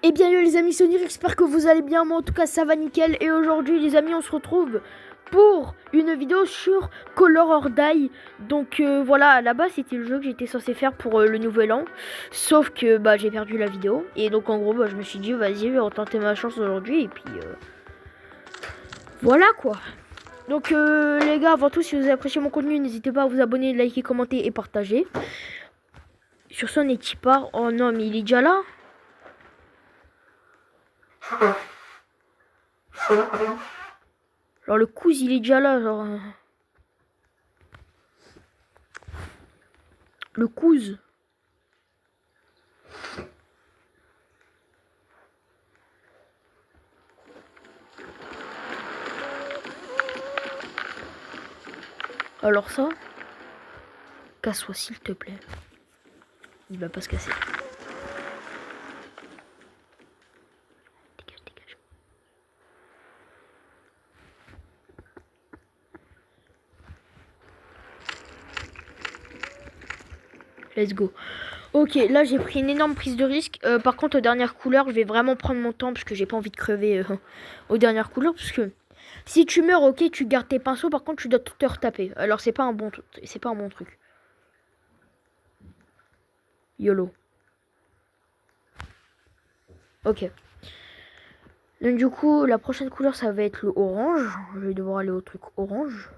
Eh bien yo les amis Sony, j'espère que vous allez bien, moi en tout cas ça va nickel. Et aujourd'hui les amis on se retrouve pour une vidéo sur Color or Die. Donc voilà, à la base c'était le jeu que j'étais censé faire pour le nouvel an. Sauf que j'ai perdu la vidéo. Et donc en gros je me suis dit vas-y je vais retenter ma chance aujourd'hui. Et puis voilà quoi. Donc les gars, avant tout si vous avez apprécié mon contenu, n'hésitez pas à vous abonner, liker, commenter et partager. Sur ce on est qui part. Oh non mais il est déjà là. Genre le cousin il est déjà là, genre. Le cousin. Alors ça, casse-toi s'il te plaît. Il va pas se casser. Dégage, dégage. Let's go. Ok, là j'ai pris une énorme prise de risque. Par contre, aux dernières couleurs, je vais vraiment prendre mon temps parce que j'ai pas envie de crever aux dernières couleurs. Parce que si tu meurs, ok, tu gardes tes pinceaux. Par contre, tu dois tout te retaper. Alors c'est pas un bon truc. YOLO. Ok. Donc du coup, la prochaine couleur, ça va être le orange. Je vais devoir aller au truc orange.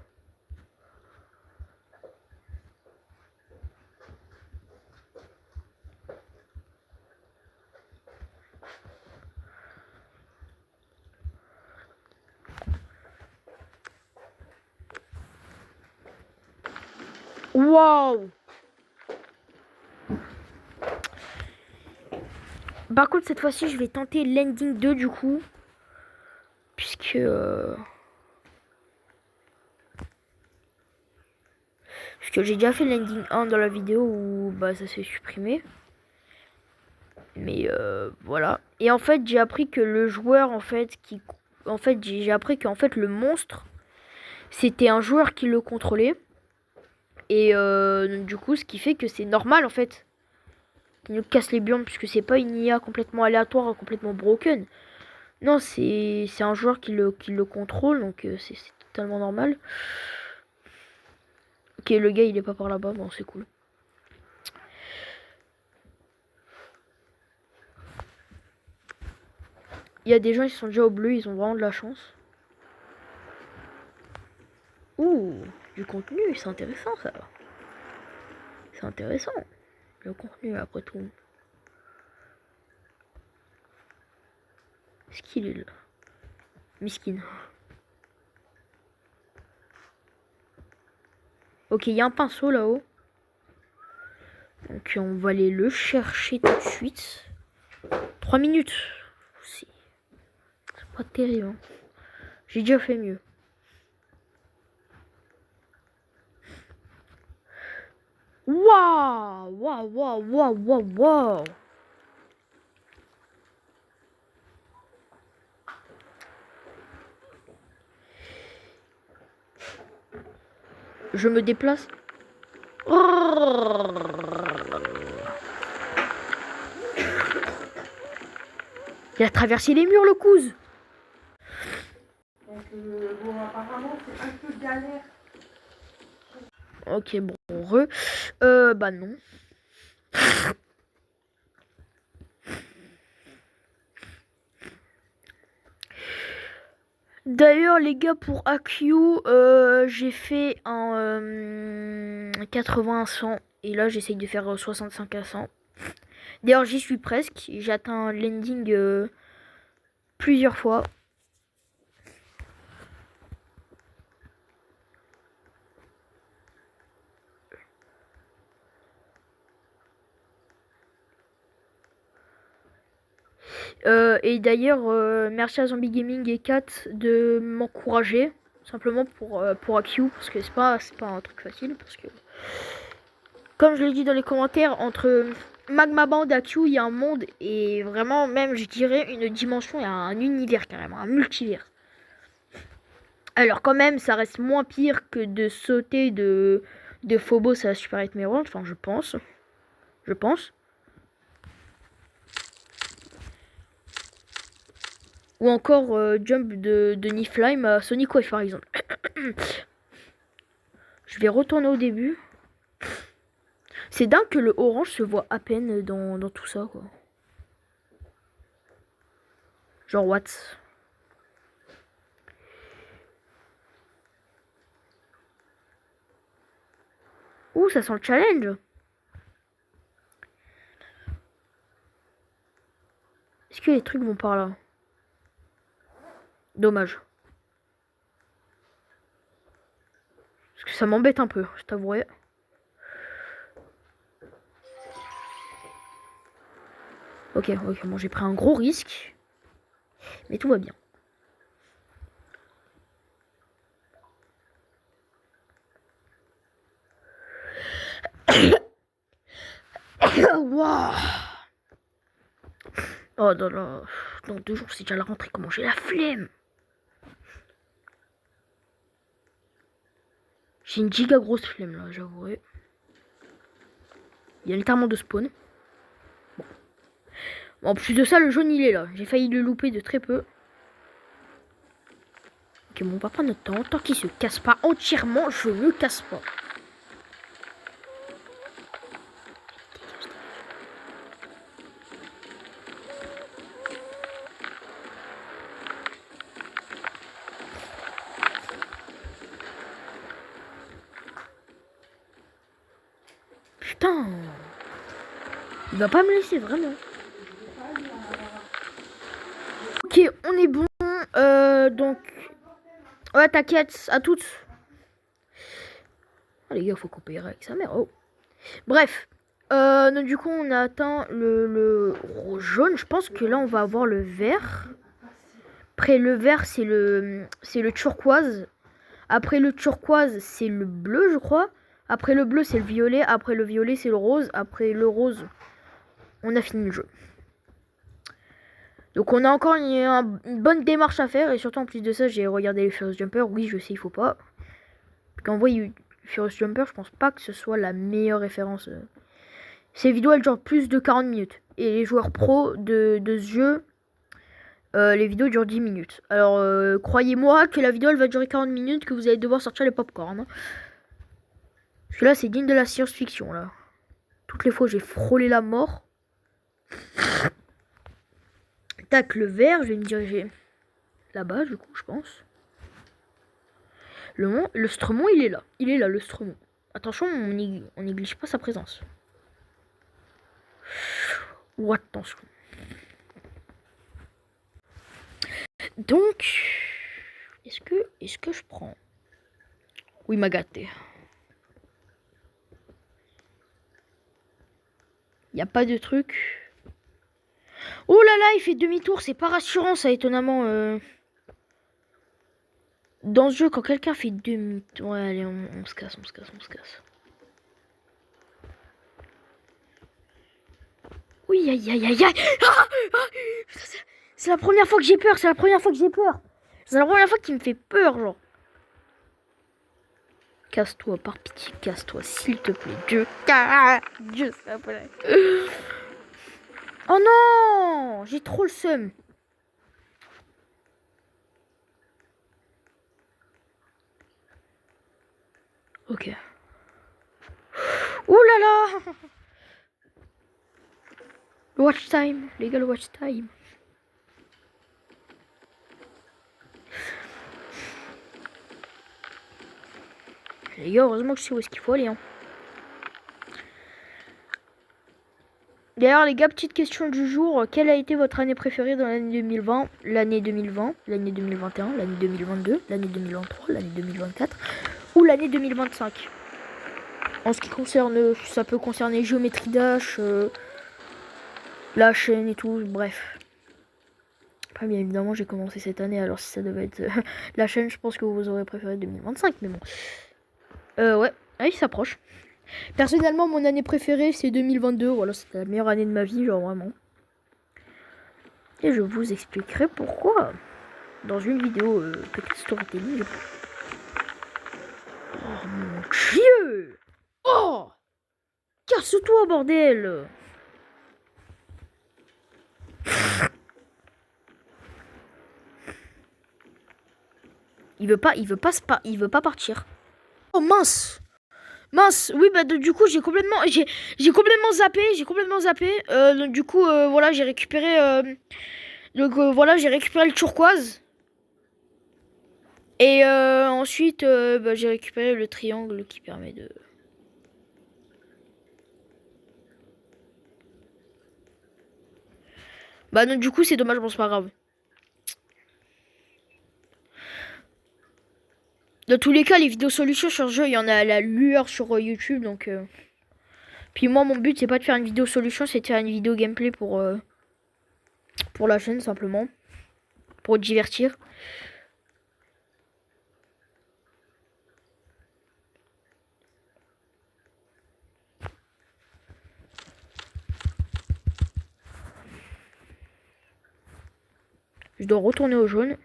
Waouh! Par contre, cette fois-ci, je vais tenter l'ending 2 du coup. Puisque... Parce que j'ai déjà fait l'ending 1 dans la vidéo où ça s'est supprimé. Mais voilà. Et en fait, j'ai appris que le joueur, j'ai appris qu'en fait, le monstre, c'était un joueur qui le contrôlait. Et du coup, ce qui fait que c'est normal, en fait, qu'il nous casse les burnes, puisque c'est pas une IA complètement aléatoire, complètement broken. Non, c'est un joueur qui le contrôle, donc c'est totalement normal. Ok, le gars, il est pas par là-bas, bon, c'est cool. Il y a des gens, ils sont déjà au bleu, ils ont vraiment de la chance. Ouh, du contenu, c'est intéressant ça. C'est intéressant, le contenu après tout. Est-ce qu'il est là? Miskin. Ok, il y a un pinceau là-haut. Donc on va aller le chercher tout de suite. 3 minutes. C'est pas terrible. Hein. J'ai déjà fait mieux. Waouh! Waouh, waouh, waouh, waouh, waouh! Je me déplace. Il a traversé les murs, le couze. Donc, bon, apparemment, c'est un peu galère. Ok, bon, bah non. D'ailleurs, les gars, pour AQ, j'ai fait un 80 à 100. Et là, j'essaye de faire 65 à 100. D'ailleurs, j'y suis presque. J'ai atteint l'ending plusieurs fois. Et d'ailleurs, merci à Zombie Gaming et Kat de m'encourager. Simplement pour AQ. Parce que c'est pas un truc facile. Parce que, comme je l'ai dit dans les commentaires, entre Magma Band et AQ, il y a un monde. Et vraiment, même, je dirais, une dimension. Il y a un univers carrément. Un multivers. Alors quand même, ça reste moins pire que de sauter de Phobos à Super 8 World. Enfin, je pense. Ou encore Jump de Niflime à Sonic Wave par exemple. Je vais retourner au début. C'est dingue que le orange se voit à peine dans tout ça, quoi. Genre, what? Ouh, ça sent le challenge. Est-ce que les trucs vont par là? Dommage. Parce que ça m'embête un peu, je t'avouerai. Ok, bon, j'ai pris un gros risque. Mais tout va bien. Wow. Oh non, non. Dans 2 jours, c'est déjà la rentrée. Comment j'ai la flemme. J'ai une giga grosse flemme là, j'avouerai. Il y a littéralement de spawn. Bon. En plus de ça, le jaune il est là. J'ai failli le louper de très peu. Ok, bon, on va prendre notre temps. Tant qu'il se casse pas entièrement, je me casse pas. Putain. Il va pas me laisser vraiment. Ok, on est bon. Donc... Ouais, t'inquiète, à toutes. Ah, les gars, faut qu'on paye avec sa mère. Oh. Bref. Donc, du coup, on a atteint le jaune. Je pense que là, on va avoir le vert. Après, le vert, c'est le turquoise. Après le turquoise, c'est le bleu, je crois. Après le bleu, c'est le violet. Après le violet, c'est le rose. Après le rose, on a fini le jeu. Donc on a encore une bonne démarche à faire. Et surtout en plus de ça, j'ai regardé les Furious Jumper. Oui, je sais, il faut pas. Parce qu'en vrai, Furious Jumper, je pense pas que ce soit la meilleure référence. Ces vidéos, elles durent plus de 40 minutes. Et les joueurs pros de ce jeu, les vidéos durent 10 minutes. Alors, croyez-moi que la vidéo, elle va durer 40 minutes, que vous allez devoir sortir les popcorn. Parce que là, c'est digne de la science-fiction, là. Toutes les fois, j'ai frôlé la mort. Tac, le vert, je vais me diriger là-bas, du coup, je pense. Le Stremont, il est là. Il est là, le Stremont. Attention, on néglige pas sa présence. Ou attention. Donc, est-ce que je prends? Oui, il m'a gâté. Il n'y a pas de truc. Oh là là, il fait demi-tour. C'est pas rassurant, ça, étonnamment. Dans ce jeu, quand quelqu'un fait demi-tour... Ouais, allez, on se casse. Oui, aïe, aïe, aïe, aïe. Ah, ah, c'est la première fois que j'ai peur. C'est la première fois qu'il me fait peur, genre. Casse-toi, par pitié, casse-toi, s'il te plaît. Dieu, s'il te plaît. Oh non, j'ai trop le seum. Ok. Ouh là là. Le watch time, les gars, le watch time. Les gars, heureusement que je sais où est-ce qu'il faut aller. Hein. D'ailleurs, les gars, petite question du jour. Quelle a été votre année préférée dans l'année 2020, l'année 2020, l'année 2021, l'année 2022, l'année 2023, l'année 2024 ou l'année 2025? En ce qui concerne, ça peut concerner Géométrie Dash, la chaîne et tout, bref. Après, bien évidemment, j'ai commencé cette année, alors si ça devait être la chaîne, je pense que vous aurez préféré 2025, mais bon. Ouais, il s'approche. Personnellement, mon année préférée, c'est 2022. Voilà, c'était la meilleure année de ma vie, genre vraiment. Et je vous expliquerai pourquoi dans une vidéo petite storytelling. Oh mon dieu! Oh! Casse-toi, bordel! il veut pas partir. Oh mince. Mince, oui bah du coup j'ai complètement zappé. Donc du coup voilà j'ai récupéré voilà j'ai récupéré le turquoise et ensuite bah, j'ai récupéré le triangle qui permet de bah donc du coup c'est dommage, bon c'est pas grave. Dans tous les cas les vidéos solutions sur ce jeu il y en a à la lueur sur YouTube donc puis moi mon but c'est pas de faire une vidéo solution, c'est de faire une vidéo gameplay pour la chaîne simplement pour divertir. Je dois retourner au jaune.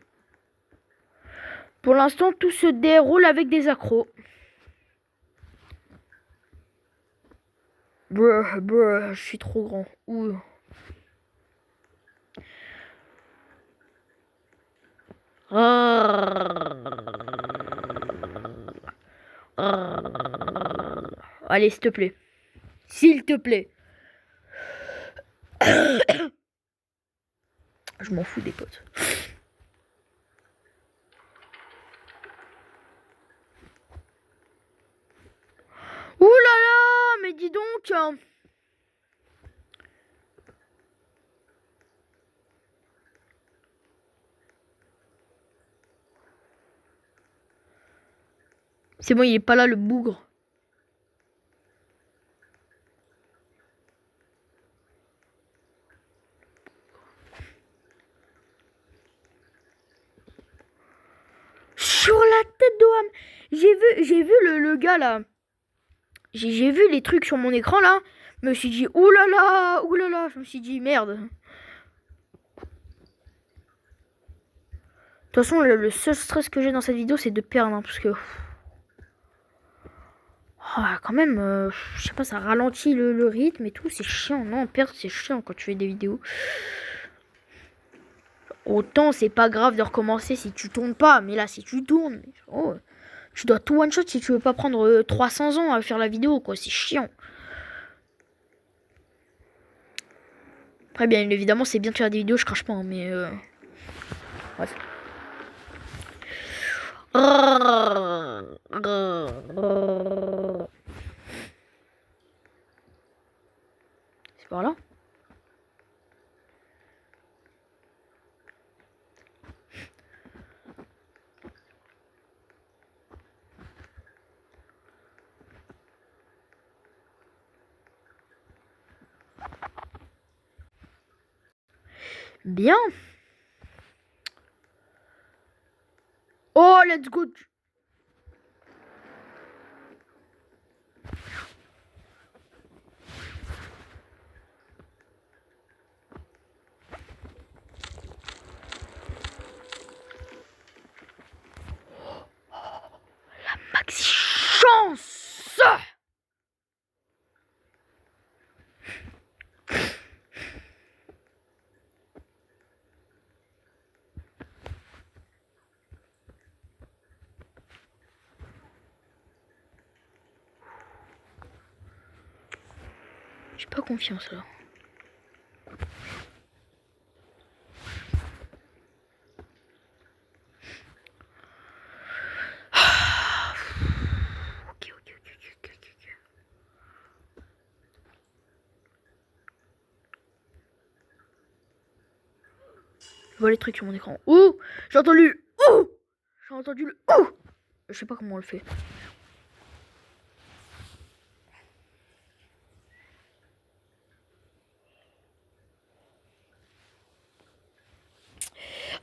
Pour l'instant, tout se déroule avec des accros. Je suis trop grand. Ouh. Allez, s'il te plaît. S'il te plaît. Je m'en fous des potes. Ouh là là, mais dis donc. C'est bon, il est pas là le bougre. Sur la tête d'Oham. J'ai vu le gars là. J'ai vu les trucs sur mon écran là. Je me suis dit ouh là là, ouh là là. Je me suis dit merde. De toute façon, le seul stress que j'ai dans cette vidéo, c'est de perdre, hein, parce que quand même, je sais pas, ça ralentit le rythme et tout, c'est chiant. Non, perdre, c'est chiant quand tu fais des vidéos. Autant, c'est pas grave de recommencer si tu tournes pas, mais là, si tu tournes, tu dois tout one shot si tu veux pas prendre 300 ans à faire la vidéo, quoi. C'est chiant. Après, bien évidemment, c'est bien de faire des vidéos, je crache pas, hein, mais bref. C'est par là. Bien. Oh, let's go. Maxi chance. J'ai pas confiance là. Ok. Je vois les trucs sur mon écran. Ouh, j'ai entendu. Ouh, j'ai entendu le. Ouh. Je sais pas comment on le fait.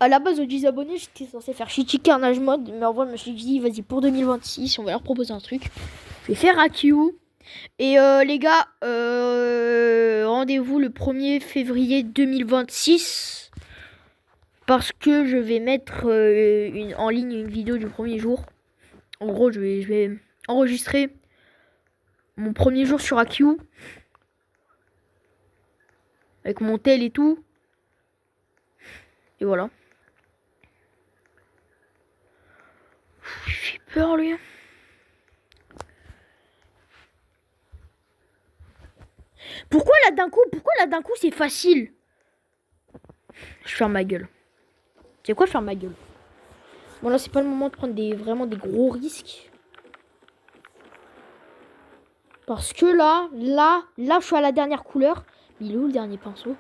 À la base, aux 10 abonnés, j'étais censé faire Shitty Carnage Mode, mais en vrai, je me suis dit, vas-y, pour 2026, on va leur proposer un truc. Je vais faire AQ. Et les gars, rendez-vous le 1er février 2026. Parce que je vais mettre en ligne une vidéo du premier jour. En gros, je vais enregistrer mon premier jour sur AQ. Avec mon tel et tout. Et voilà. Il fait peur, lui. Pourquoi là d'un coup c'est facile? Je ferme ma gueule. Tu sais quoi, je ferme ma gueule. Bon là c'est pas le moment de prendre vraiment des gros risques. Parce que là, je suis à la dernière couleur. Mais il est où le dernier pinceau?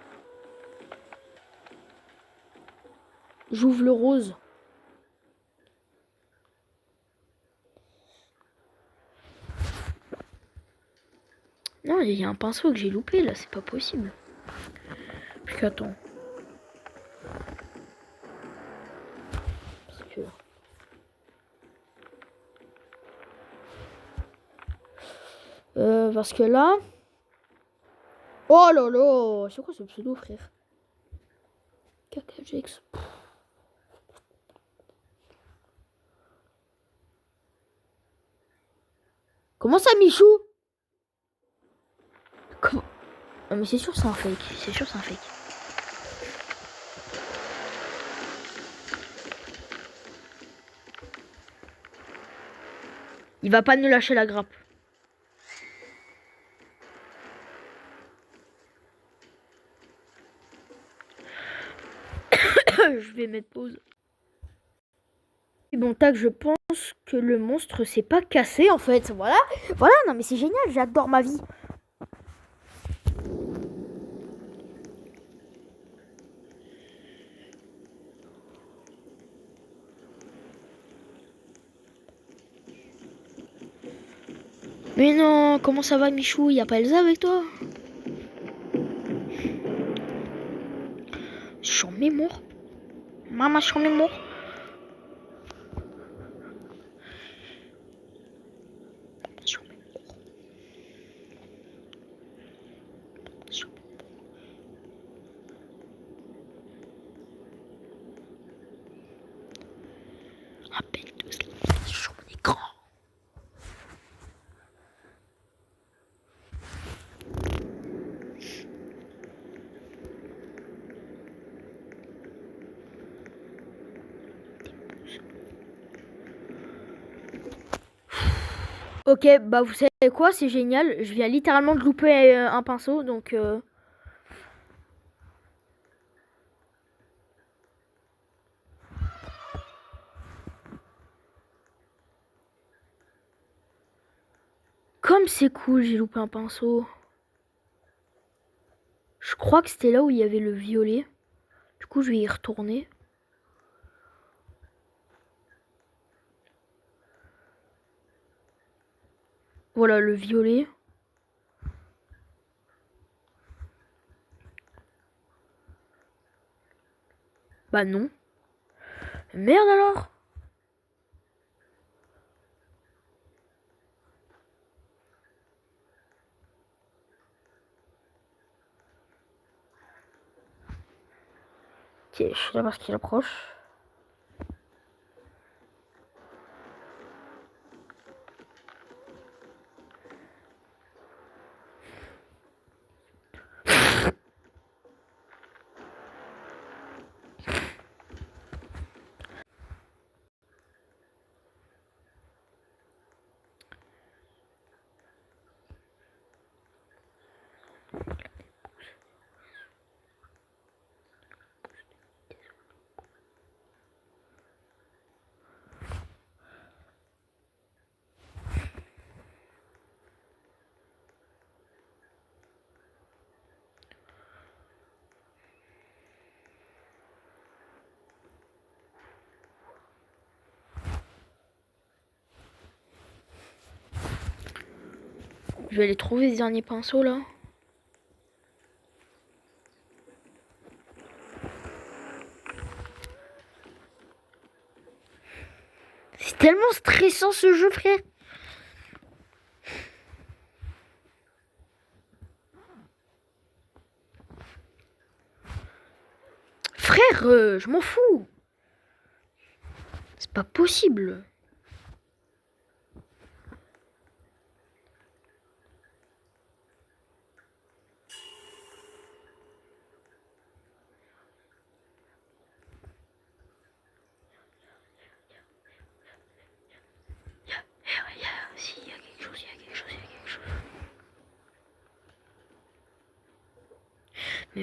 J'ouvre le rose. Non, il y a un pinceau que j'ai loupé là, c'est pas possible. Parce que attends. Parce que là. Oh là là, c'est quoi ce pseudo, frère? Cacajex. Comment ça, Michou? Comment? Non, mais c'est sûr, c'est un fake. C'est sûr, c'est un fake. Il va pas nous lâcher la grappe. Je vais mettre pause. Bon, tac, je pense que le monstre s'est pas cassé en fait. Voilà, voilà, non mais c'est génial, j'adore ma vie. Mais non, comment ça va, Michou? Y a pas Elsa avec toi? Sur mémoire. Maman, sur mémoire. Sur mémoire. Sur mémoire. Rappelle-toi sur mon écran. Ok, bah vous savez quoi, c'est génial. Je viens littéralement de louper un pinceau, donc... Comme c'est cool, j'ai loupé un pinceau. Je crois que c'était là où il y avait le violet. Du coup, je vais y retourner. Voilà, le violet. Bah non. Merde alors. Ok, je suis là parce qu'il approche. Je vais aller trouver ce dernier pinceau là. C'est tellement stressant ce jeu, frère. Frère, je m'en fous. C'est pas possible.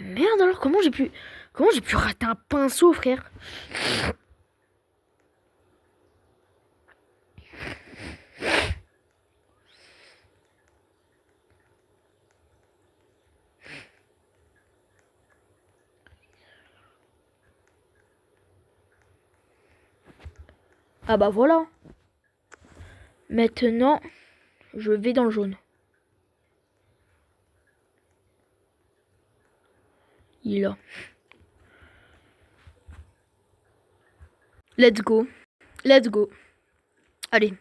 Mais merde alors, comment j'ai pu rater un pinceau, frère? Ah bah voilà. Maintenant, je vais dans le jaune. Il est là. Let's go. Let's go. Allez.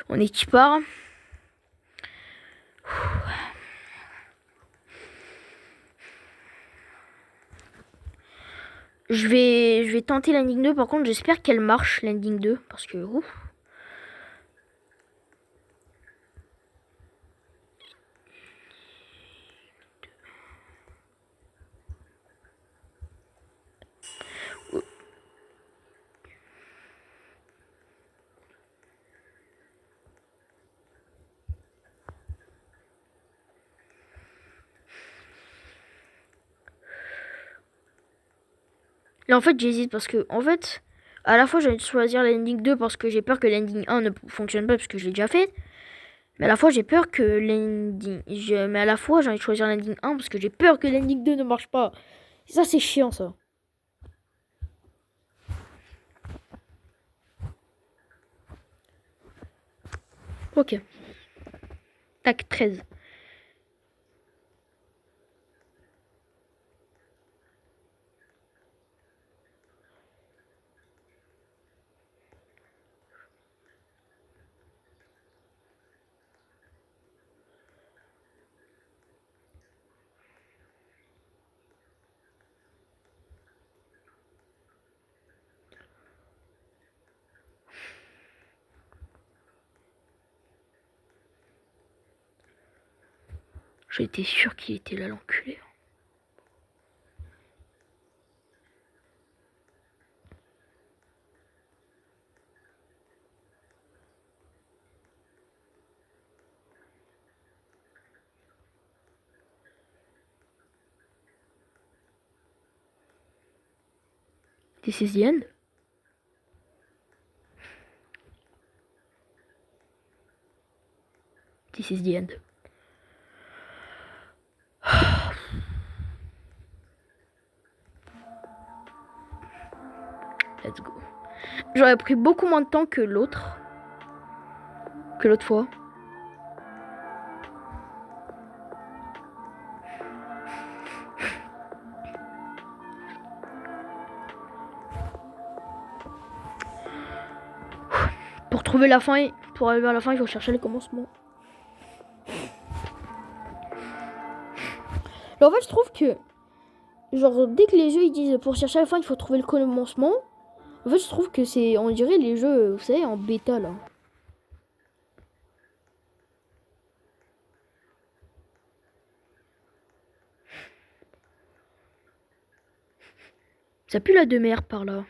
On est qui part. Je vais tenter l'ending 2. Par contre, j'espère qu'elle marche, l'ending 2. Parce que... ouf. Là, en fait, j'hésite parce que, en fait, à la fois, j'ai envie de choisir l'ending 2 parce que j'ai peur que l'ending 1 ne fonctionne pas parce que je l'ai déjà fait. Mais à la fois, j'ai peur que l'ending... Mais à la fois, j'ai envie de choisir l'ending 1 parce que j'ai peur que l'ending 2 ne marche pas. Et ça, c'est chiant, ça. Ok. Tac, 13. J'étais sûr qu'il était là, l'enculé. This is the end. This is the end. Let's go. J'aurais pris beaucoup moins de temps que l'autre. Que l'autre fois. Pour trouver la fin, pour arriver à la fin, il faut chercher les commencements. Alors, en fait, je trouve que, genre, dès que les jeux ils disent pour chercher la fin, il faut trouver le commencement. En fait, je trouve que c'est, on dirait les jeux, vous savez, en bêta là. Ça pue la demeure par là.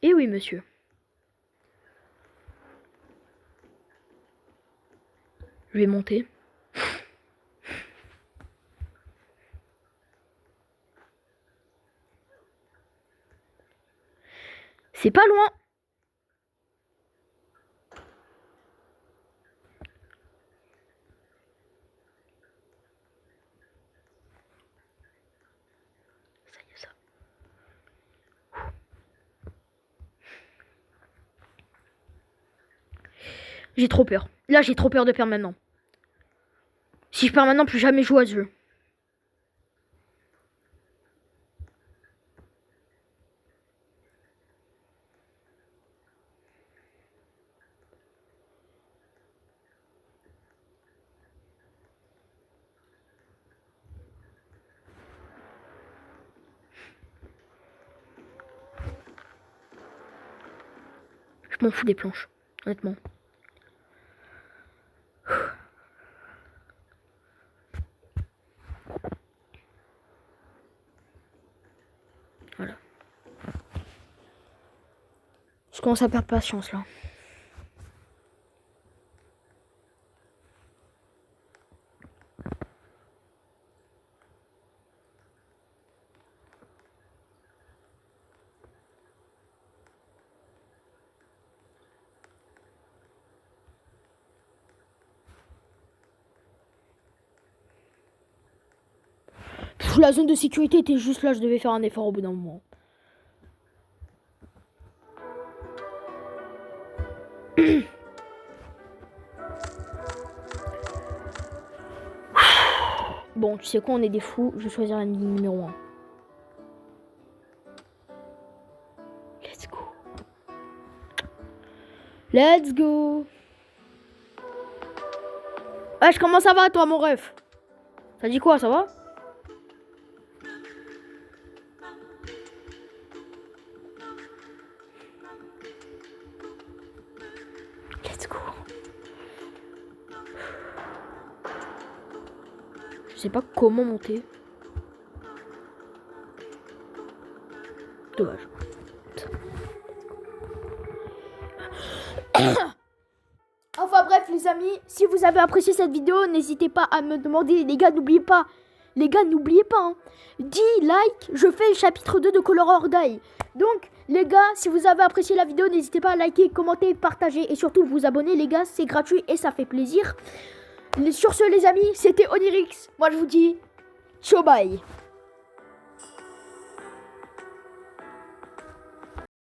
Eh oui, monsieur. Je vais monter. C'est pas loin. Ça y est, ça. J'ai trop peur. Là, j'ai trop peur de perdre maintenant. Si je perds maintenant, plus jamais jouer à ce jeu. Je m'en fous des planches, honnêtement. Voilà. Je commence à perdre patience là. la zone de sécurité était juste là, je devais faire un effort au bout d'un moment. Bon, tu sais quoi, on est des fous. Je vais choisir la ligne numéro 1. Let's go. Let's go. Ouais, comment ça va, toi, mon ref? Ça dit quoi, ça va? Let's go. Je sais pas comment monter. Dommage. Enfin bref les amis, si vous avez apprécié cette vidéo, n'hésitez pas à me demander, les gars, n'oubliez pas, hein, 10 likes, je fais le chapitre 2 de Color or Die. Donc les gars, si vous avez apprécié la vidéo, n'hésitez pas à liker, commenter, partager et surtout vous abonner les gars, c'est gratuit et ça fait plaisir. Sur ce les amis, c'était Onirix, moi je vous dis ciao bye.